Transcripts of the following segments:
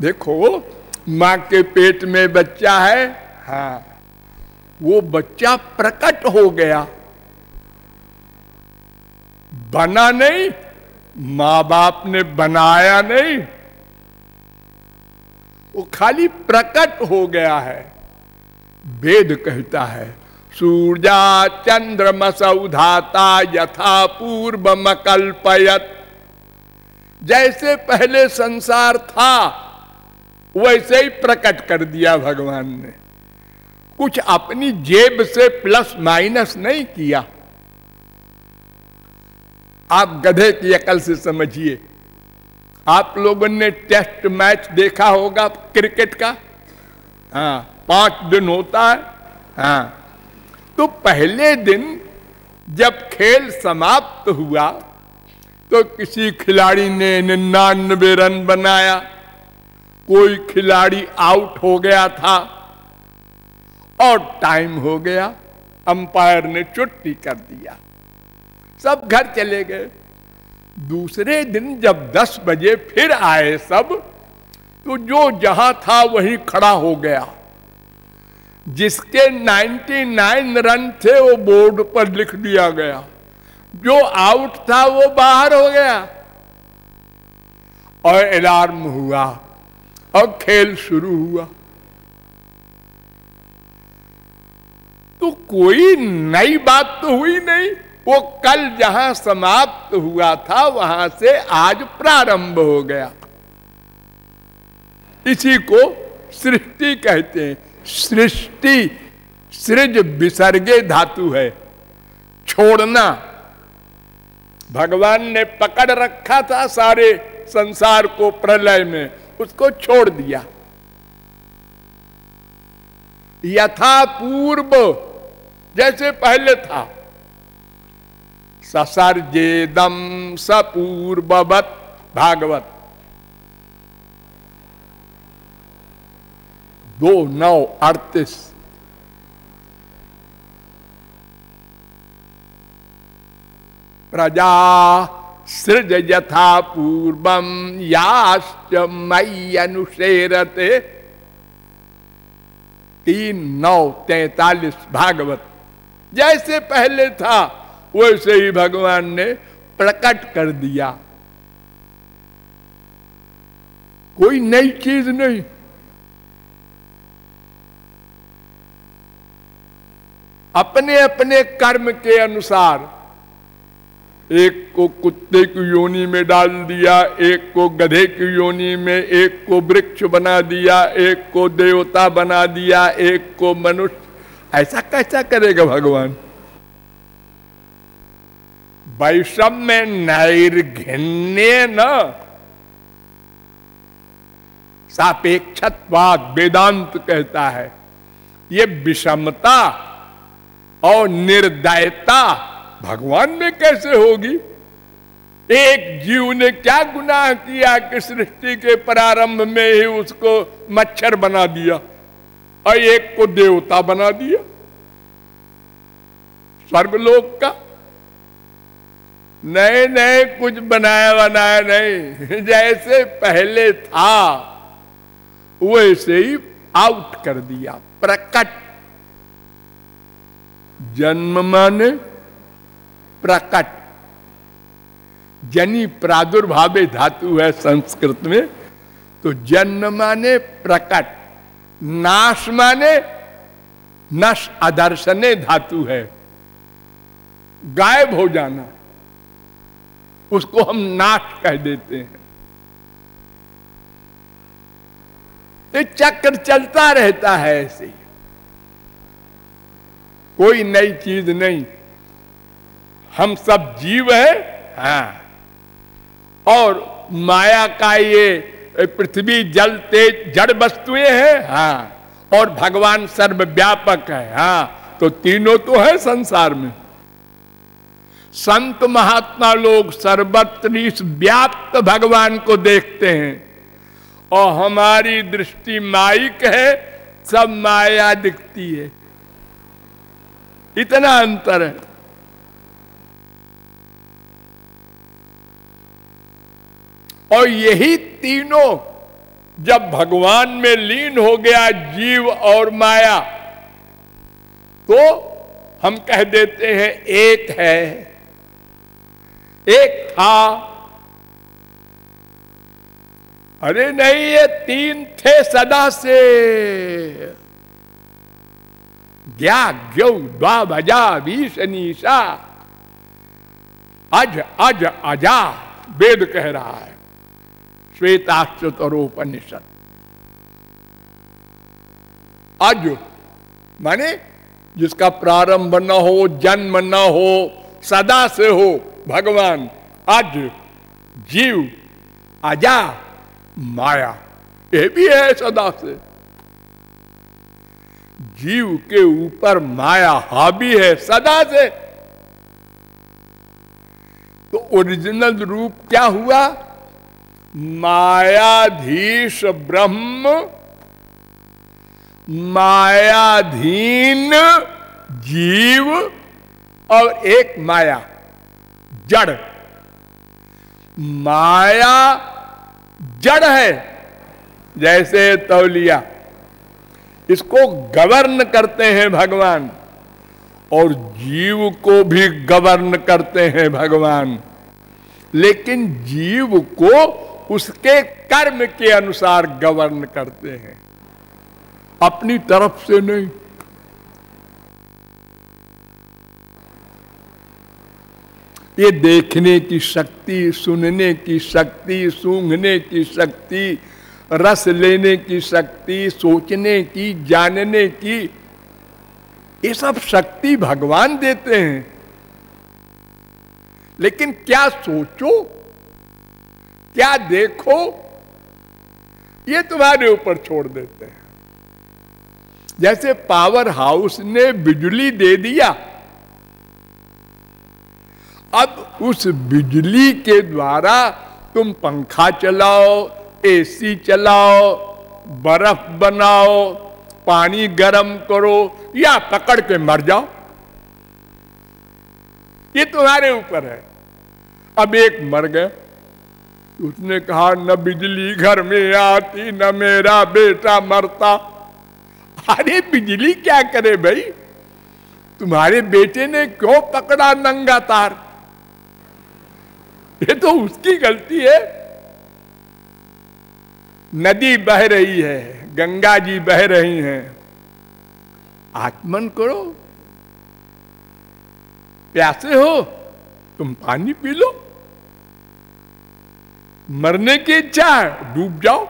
देखो, मां के पेट में बच्चा है, हाँ, वो बच्चा प्रकट हो गया, बना नहीं, मां बाप ने बनाया नहीं, वो खाली प्रकट हो गया है। वेद कहता है सूर्या चंद्रमसौ धाता यथा पूर्वमकल्पयत्। जैसे पहले संसार था वैसे ही प्रकट कर दिया भगवान ने, कुछ अपनी जेब से प्लस माइनस नहीं किया। आप गधे की अकल से समझिए। आप लोगों ने टेस्ट मैच देखा होगा क्रिकेट का, हाँ, 5 दिन होता है, हाँ, तो पहले दिन जब खेल समाप्त हुआ तो किसी खिलाड़ी ने 99 रन बनाया, कोई खिलाड़ी आउट हो गया था और टाइम हो गया, अंपायर ने छुट्टी कर दिया, सब घर चले गए। दूसरे दिन जब 10 बजे फिर आए सब, तो जो जहां था वहीं खड़ा हो गया। जिसके 99 रन थे वो बोर्ड पर लिख दिया गया, जो आउट था वो बाहर हो गया, और अलार्म हुआ और खेल शुरू हुआ। तो कोई नई बात तो हुई नहीं, वो कल जहां समाप्त हुआ था वहां से आज प्रारंभ हो गया। इसी को सृष्टि कहते हैं। सृष्टि, सृज विसर्गे धातु है, छोड़ना। भगवान ने पकड़ रखा था सारे संसार को प्रलय में, उसको छोड़ दिया। यथा पूर्व, जैसे पहले था, ससर्जेदम सपूर्ववत्, भागवत 2:9-38। प्रजा सृज यथा पूर्वम याश्च मयि अनुसेरते। 3:9-43 भागवत। जैसे पहले था वैसे ही भगवान ने प्रकट कर दिया, कोई नई चीज नहीं। अपने अपने कर्म के अनुसार एक को कुत्ते की योनि में डाल दिया, एक को गधे की योनि में, एक को वृक्ष बना दिया, एक को देवता बना दिया, एक को मनुष्य। ऐसा कैसा करेगा भगवान? वैषम्य नैर्घ्यन्य न सापेक्षत्वाद वेदांत कहता है। ये विषमता और निर्दयता भगवान में कैसे होगी? एक जीव ने क्या गुनाह किया कि सृष्टि के प्रारंभ में ही उसको मच्छर बना दिया और एक को देवता बना दिया स्वर्गलोक का? नए नए कुछ बनाया बनाया नहीं, जैसे पहले था वैसे ही आउट कर दिया, प्रकट। जन्म माने प्रकट, जनी प्रादुर्भावे धातु है संस्कृत में, तो जन्म माने प्रकट, नाश माने नश अदर्शने धातु है, गायब हो जाना, उसको हम नाश कह देते हैं। ये चक्र चलता रहता है ऐसे ही, कोई नई चीज नहीं। हम सब जीव है, हाँ, और माया का ये पृथ्वी जल तेज जड़ वस्तुएं हैं, हाँ, और भगवान सर्वव्यापक है, हाँ, तो तीनों तो है संसार में। संत महात्मा लोग सर्वत्र इस व्याप्त भगवान को देखते हैं, और हमारी दृष्टि माइक है, सब माया दिखती है, इतना अंतर है। और यही तीनों जब भगवान में लीन हो गया जीव और माया, तो हम कह देते हैं एक है, एक था। अरे नहीं, ये तीन थे सदा से। ज्ञा ज्ञौ द्वा भजा भीषणीशा, अज अज अजा, वेद कह रहा है, श्वेताश्वतरोपनिषद। अज माने जिसका प्रारंभ न हो, जन्म न हो, सदा से हो भगवान। अज जीव, अजा माया, ये भी है सदा से। जीव के ऊपर माया हावी है सदा से। तो ओरिजिनल रूप क्या हुआ? मायाधीश ब्रह्म, मायाधीन जीव, और एक माया जड़। माया जड़ है, जैसे तौलिया, इसको गवर्न करते हैं भगवान, और जीव को भी गवर्न करते हैं भगवान। लेकिन जीव को उसके कर्म के अनुसार गवर्न करते हैं, अपनी तरफ से नहीं। ये देखने की शक्ति, सुनने की शक्ति, सूंघने की शक्ति, रस लेने की शक्ति, सोचने की, जानने की, ये सब शक्ति भगवान देते हैं। लेकिन क्या सोचो, क्या देखो, ये तुम्हारे ऊपर छोड़ देते हैं। जैसे पावर हाउस ने बिजली दे दिया, अब उस बिजली के द्वारा तुम पंखा चलाओ, एसी चलाओ, बर्फ बनाओ, पानी गर्म करो, या पकड़ के मर जाओ, ये तुम्हारे ऊपर है। अब एक मर गए, उसने कहा न बिजली घर में आती, न मेरा बेटा मरता। अरे बिजली क्या करे भाई, तुम्हारे बेटे ने क्यों पकड़ा नंगा तार? ये तो उसकी गलती है। नदी बह रही है, गंगा जी बह रही हैं, आचमन करो। प्यासे हो तुम पानी पी लो, मरने की इच्छा है डूब जाओ।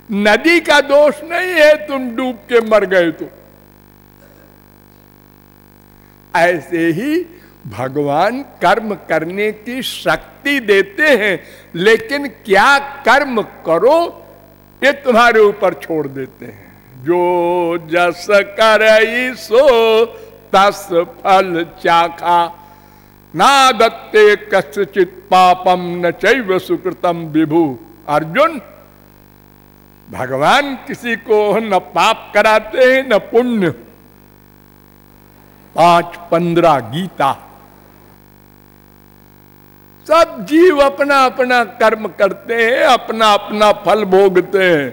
नदी का दोष नहीं है तुम डूब के मर गए तो। ऐसे ही भगवान कर्म करने की शक्ति देते हैं, लेकिन क्या कर्म करो ये तुम्हारे ऊपर छोड़ देते हैं। जो जस करई सो तस फल चाखा, ना दत्ते कस्यचित् पापम न चैव सुकृतम विभु। अर्जुन, भगवान किसी को न पाप कराते हैं न पुण्य। 5:15 गीता। सब जीव अपना अपना कर्म करते हैं, अपना अपना फल भोगते हैं,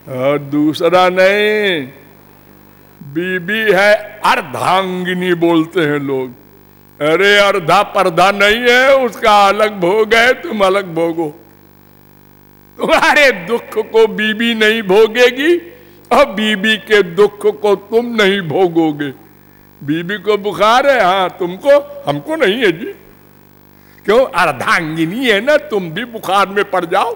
और दूसरा नहीं। बीबी है अर्धांगिनी बोलते हैं लोग। अरे अर्धा पर्दा नहीं है, उसका अलग भोग है, तुम अलग भोगो। तुम्हारे दुख को बीबी नहीं भोगेगी, और बीबी के दुख को तुम नहीं भोगोगे। बीबी को बुखार है, हाँ तुमको, हमको नहीं है जी। क्यों? अर्धांगिनी है ना, तुम भी बुखार में पड़ जाओ।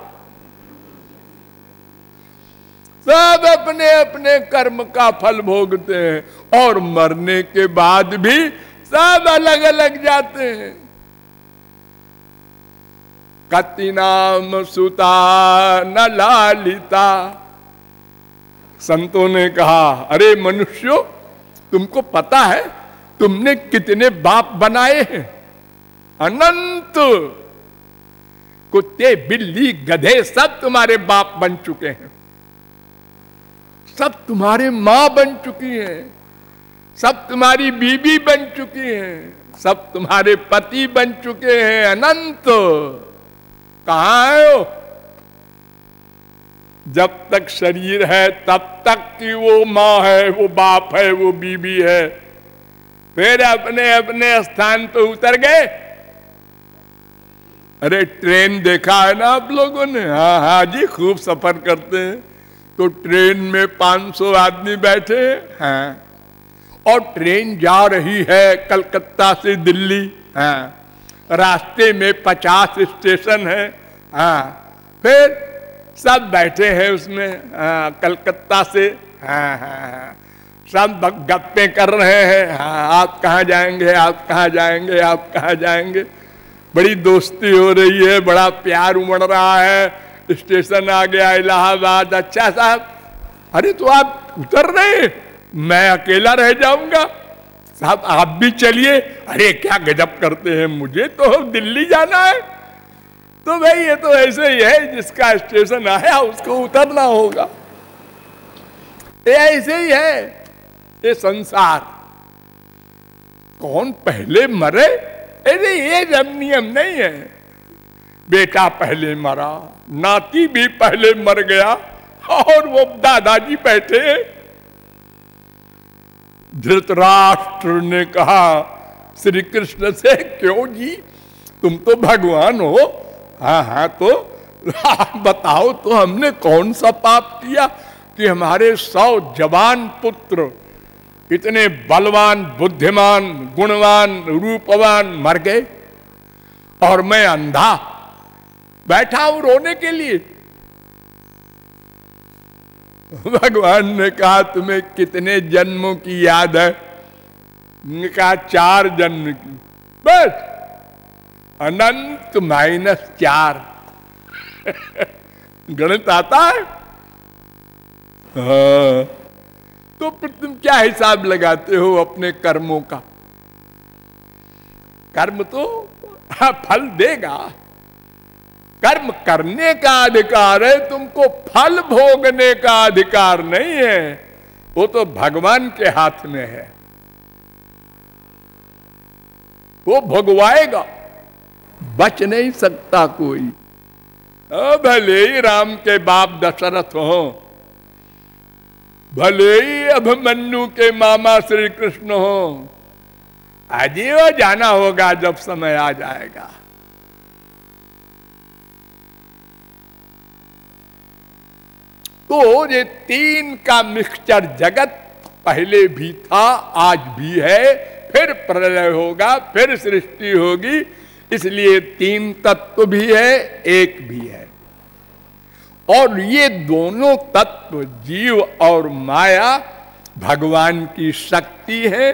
सब अपने अपने कर्म का फल भोगते हैं, और मरने के बाद भी सब अलग अलग जाते हैं। कति नाम सुता न लालिता। संतों ने कहा, अरे मनुष्यों, तुमको पता है तुमने कितने बाप बनाए हैं? अनंत। कुत्ते, बिल्ली, गधे सब तुम्हारे बाप बन चुके हैं, सब तुम्हारे मां बन चुकी हैं, सब तुम्हारी बीबी बन चुकी हैं, सब तुम्हारे पति बन चुके हैं। अनंत। कहां आए हो? जब तक शरीर है तब तक कि वो माँ है, वो बाप है, वो बीबी है। फिर अपने अपने स्थान पे उतर गए। अरे ट्रेन देखा है ना आप लोगों ने? हाँ हाँ जी, खूब सफर करते हैं। तो ट्रेन में 500 आदमी बैठे हैं, हाँ, और ट्रेन जा रही है कलकत्ता से दिल्ली, हाँ, रास्ते में 50 स्टेशन है, हाँ, फिर सब बैठे हैं उसमें, हाँ, कलकत्ता से, हाँ हाँ हाँ, सब गप्पे कर रहे हैं, हाँ, आप कहाँ जाएंगे, आप कहाँ जाएंगे, आप कहाँ जाएंगे। बड़ी दोस्ती हो रही है, बड़ा प्यार उमड़ रहा है। स्टेशन आ गया इलाहाबाद। अच्छा साहब, अरे तो आप उतर रहे, मैं अकेला रह जाऊंगा। साहब आप भी चलिए। अरे क्या गजब करते हैं, मुझे तो दिल्ली जाना है। तो भाई ये तो ऐसे ही है, जिसका स्टेशन आया उसको उतरना होगा। ये ऐसे ही है ये संसार। कौन पहले मरे, अरे ये नियम नहीं है। बेटा पहले मरा, नाती भी पहले मर गया, और वो दादाजी बैठे। धृतराष्ट्र ने कहा श्री कृष्ण से, क्यों जी, तुम तो भगवान हो। हाँ हाँ, तो बताओ तो हमने कौन सा पाप किया कि हमारे 100 जवान पुत्र, इतने बलवान, बुद्धिमान, गुणवान, रूपवान मर गए, और मैं अंधा बैठा हूं रोने के लिए। भगवान ने कहा तुम्हें कितने जन्मों की याद है? ने कहा 4 जन्म की, बस। अनंत -4 गणित आता है? हाँ। तो फिर तुम क्या हिसाब लगाते हो अपने कर्मों का? कर्म तो फल देगा। कर्म करने का अधिकार है, तुमको फल भोगने का अधिकार नहीं है। वो तो भगवान के हाथ में है, वो भोगवाएगा, बच नहीं सकता कोई। भले ही राम के बाप दशरथ हो, भले ही अभिमन्यु के मामा श्री कृष्ण हो, अजीब जाना होगा जब समय आ जाएगा। तो ये 3 का मिक्सचर जगत पहले भी था, आज भी है, फिर प्रलय होगा, फिर सृष्टि होगी। इसलिए 3 तत्व भी है, एक भी है। और ये दोनों तत्व, जीव और माया, भगवान की शक्ति है।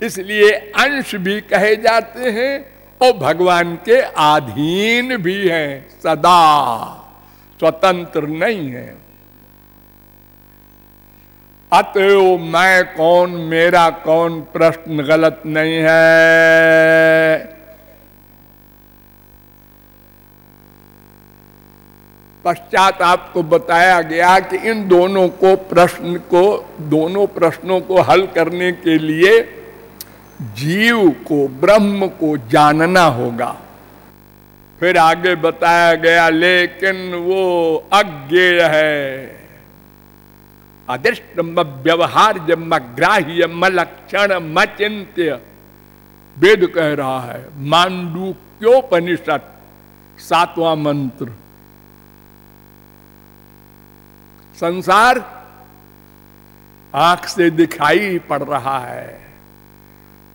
इसलिए अंश भी कहे जाते हैं, और भगवान के अधीन भी हैं, सदा स्वतंत्र नहीं है। अतएव मैं कौन, मेरा कौन प्रश्न गलत नहीं है। पश्चात आपको बताया गया कि इन दोनों प्रश्नों को हल करने के लिए जीव को, ब्रह्म को जानना होगा। फिर आगे बताया गया, लेकिन वो अज्ञेय है, अदृष्टम व्यवहार्य मग्राह्य मलक्षण मचिंत्य। वेद कह रहा है, मांडूक्योपनिषद 7वां मंत्र। संसार आंख से दिखाई पड़ रहा है,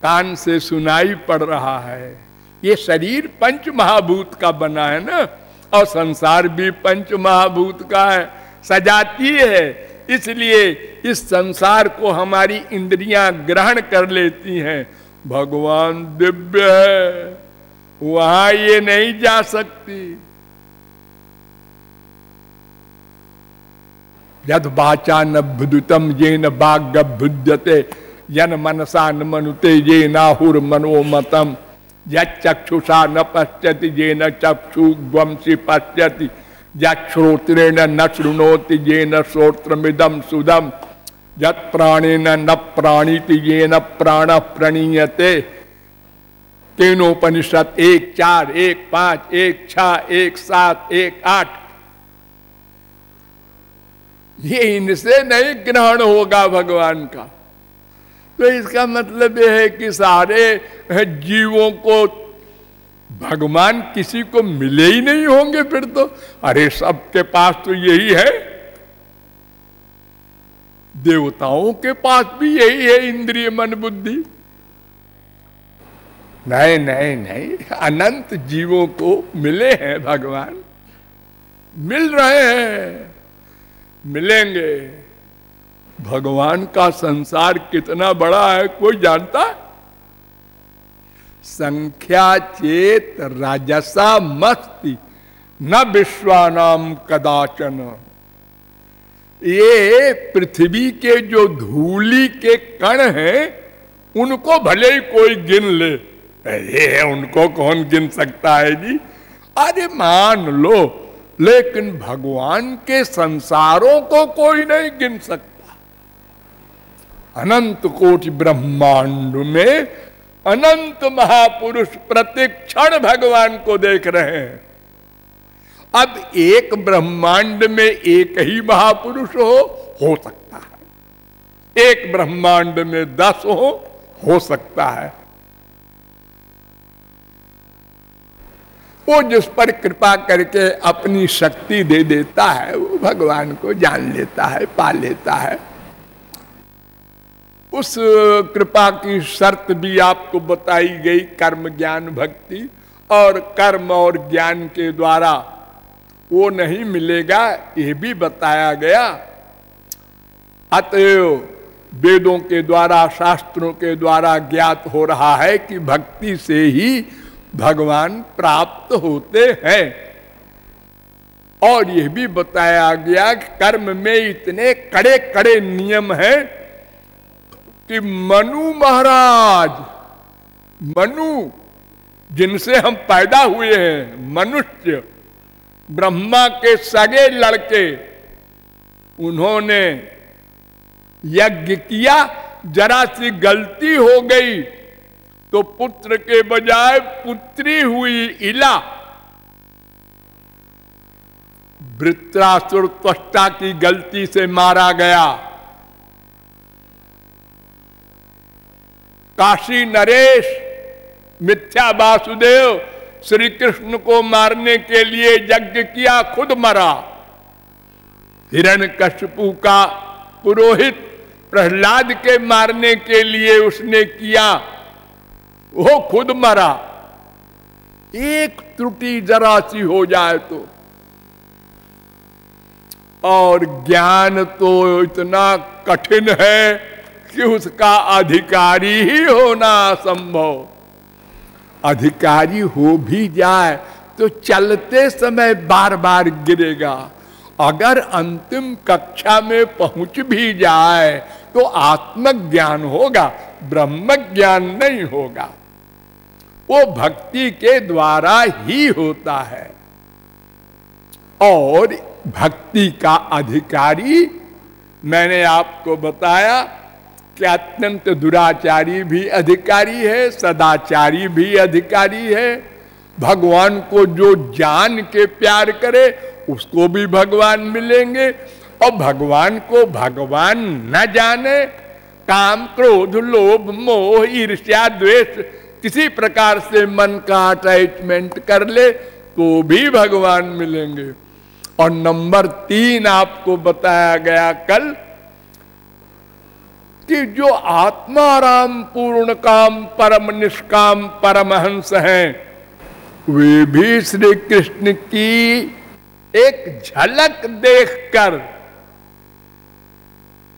कान से सुनाई पड़ रहा है। ये शरीर 5 महाभूत का बना है ना, और संसार भी 5 महाभूत का है, सजाती है। इसलिए इस संसार को हमारी इंद्रियां ग्रहण कर लेती हैं। भगवान दिव्य है, वहां ये नहीं जा सकती। यद वाचा न भुदुतम ये न बाग भुज्यते यन मनसा न मनुते ये नाहुर मनोमतम यक्षुषा न पश्यति ये न चक्षुग्वंसी पश्यति यश्रोत्रेण न शृणोति ये न श्रोत्रमिदम सुदम यत् प्राणेन न प्राणीति ये न प्राण प्रणीयते। केनोपनिषद 1:4, 1:5, 1:6, 1:7, 1:8। ये इनसे नहीं ग्रहण होगा भगवान का। तो इसका मतलब यह है कि सारे जीवों को भगवान किसी को मिले ही नहीं होंगे फिर तो। अरे सबके पास तो यही है, देवताओं के पास भी यही है, इंद्रिय मन बुद्धि। नहीं नहीं नहीं, अनंत जीवों को मिले हैं भगवान, मिल रहे हैं, मिलेंगे। भगवान का संसार कितना बड़ा है कोई जानता है? संख्या चेत राजसा मस्ति न विश्वानाम कदाचन। ये पृथ्वी के जो धूली के कण हैं उनको भले ही कोई गिन ले, ये उनको कौन गिन सकता है जी? अरे मान लो, लेकिन भगवान के संसारों को कोई नहीं गिन सकता। अनंत कोटि ब्रह्मांड में अनंत महापुरुष प्रतिक्षण भगवान को देख रहे हैं। अब एक ब्रह्मांड में एक ही महापुरुष हो सकता है, एक ब्रह्मांड में 10 हो सकता है। वो जिस पर कृपा करके अपनी शक्ति दे देता है वो भगवान को जान लेता है, पा लेता है। उस कृपा की शर्त भी आपको बताई गई, कर्म ज्ञान भक्ति। और कर्म और ज्ञान के द्वारा वो नहीं मिलेगा, ये भी बताया गया। अतएव वेदों के द्वारा, शास्त्रों के द्वारा ज्ञात हो रहा है कि भक्ति से ही भगवान प्राप्त होते हैं। और यह भी बताया गया कि कर्म में इतने कड़े कड़े नियम हैं कि मनु महाराज, मनु जिनसे हम पैदा हुए हैं, मनुष्य, ब्रह्मा के सगे लड़के, उन्होंने यज्ञ किया, जरा सी गलती हो गई तो पुत्र के बजाय पुत्री हुई इला। वृत्रासुर त्वष्टा की गलती से मारा गया। काशी नरेश मिथ्या वासुदेव श्री कृष्ण को मारने के लिए यज्ञ किया, खुद मरा। हिरण्यकशिपु का पुरोहित प्रहलाद के मारने के लिए उसने किया, वो खुद मरा। एक त्रुटि जरा सी हो जाए तो। और ज्ञान तो इतना कठिन है कि उसका अधिकारी ही होना असंभव। अधिकारी हो भी जाए तो चलते समय बार बार गिरेगा। अगर अंतिम कक्षा में पहुंच भी जाए तो आत्मज्ञान होगा, ब्रह्म ज्ञान नहीं होगा। वो भक्ति के द्वारा ही होता है। और भक्ति का अधिकारी मैंने आपको बताया कि अत्यंत दुराचारी भी अधिकारी है, सदाचारी भी अधिकारी है। भगवान को जो जान के प्यार करे उसको भी भगवान मिलेंगे, और भगवान को भगवान न जाने, काम क्रोध लोभ मोह ईर्ष्या द्वेष किसी प्रकार से मन का अटैचमेंट कर ले तो भी भगवान मिलेंगे। और नंबर 3 आपको बताया गया कल कि जो आत्माराम पूर्ण काम परम निष्काम परमहंस हैं, वे भी श्री कृष्ण की एक झलक देखकर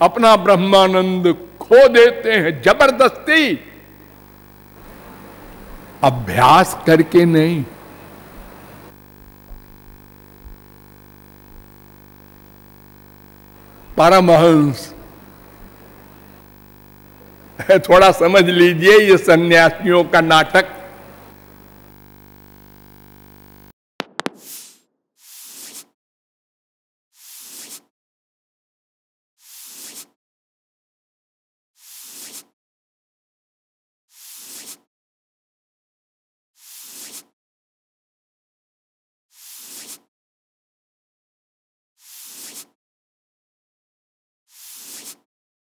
अपना ब्रह्मानंद खो देते हैं, जबरदस्ती, अभ्यास करके नहीं। परमहंस थोड़ा समझ लीजिए, ये सन्यासियों का नाटक